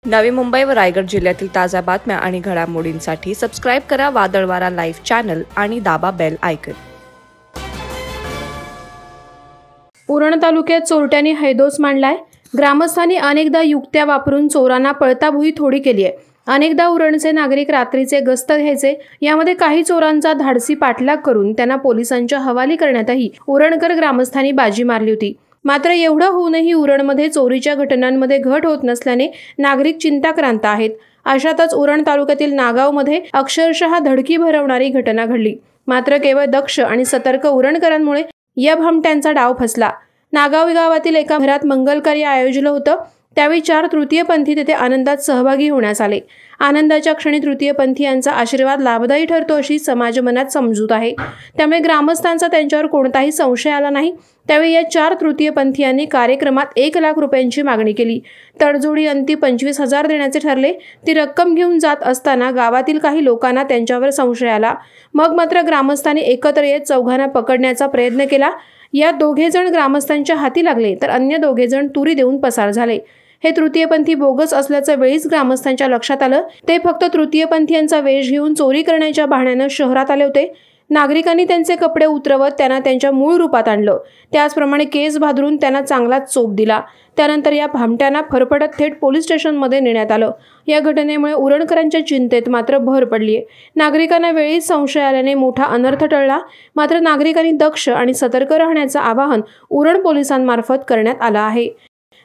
नवी मुंबई व रायगड जिल्ह्यातील ताज्या बातम्या आणि घडामोडींसाठी सबस्क्राईब करा वादळवारा लाईव्ह चॅनल आणि दाबा बेल आयकॉन। उरण तालुक्यात चोरट्यांनी हैदोस मांडलाय। ग्रामस्थांनी अनेकदा युक्त्या वापरून चोरांना पळताभुई थोडी केली आहे। अनेकदा उरणचे नागरिक रात्रीचे गस्त घ्यायचे। यामध्ये काही चोरांचा धाडसी पाठलाग करून त्यांना पोलिसांच्या हवाली करण्यातही उरणकर ग्रामस्थांनी बाजी मारली होती। मात्र एवढं होऊनही उरणमध्ये चोरीच्या घटनांमध्ये घट होत नसल्याने नागरिक चिंताक्रांत आहेत। अशातच उरण तालुक्यातील नागावमध्ये अक्षरशः धडकी भरवणारी घटना घडली। मात्र केवळ दक्ष आणि सतर्क उरणकरांमुळे या भामट्यांचा डाव फसला। नागाव गावातील एका घरात मंगल कार्य आयोजलं होतं। त्यावेळी 4 तृतीयपंथी तेथे आनंदात सहभागी होण्यास आले। आनंदाच्या क्षणी तृतीयपंथीयांचा आशीर्वाद लाभदायी ठरतो अशी समाज मनात समजूत आहे। त्यामुळे ग्रामस्थांचा त्यांच्यावर कोणताही संशय आला नाही। त्यावेळी या 4 तृतीयपंथीयांनी कार्यक्रमात 1 लाख रुपयांची मागणी केली। तडजोडी अंती 25,000 देण्याचे ठरले। ती रक्कम घेऊन जात असताना गावातील काही लोकांना त्यांच्यावर संशय आला। मग मात्र ग्रामस्थांनी एकत्र येत चौघांना पकडण्याचा प्रयत्न केला। या 2 जण ग्रामस्थांच्या हाती लागले तर अन्य 2 जण तुरी देऊन पसार झाले। हे तृतीयपंथी बोगस असल्याचं वेळीच ग्रामस्थांच्या लक्षात आलं। ते फक्त तृतीयपंथीयांचा वेश घेऊन चोरी करण्याच्या बहाण्यानं शहरात आले होते। नागरिकांनी त्यांचे कपडे उतरवत त्यांना त्यांच्या मूळ रूपात आणलं। त्याचप्रमाणे केस भादरून त्यांना चांगलाच चोप दिला। त्यानंतर या भामट्यांना फरफटत थेट पोलीस स्टेशनमध्ये नेण्यात आलं। या घटनेमुळे उरणकरांच्या चिंतेत मात्र भर पडली आहे। नागरिकांना वेळीच संशय आल्याने मोठा अनर्थ टळला। मात्र नागरिकांनी दक्ष आणि सतर्क राहण्याचं आवाहन उरण पोलिसांमार्फत करण्यात आलं आहे।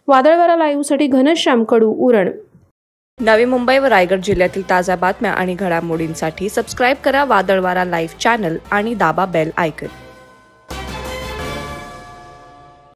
वादळवारा लाईव्हसाठी घनश्याम कडू, उरण। नवी मुंबई व रायगड जिल्ह्यातील ताज्या बातम्या आणि घडामोडींसाठी सबस्क्राईब करा वादळवारा लाईव्ह चॅनल आणि दाबा बेल आयकॉन।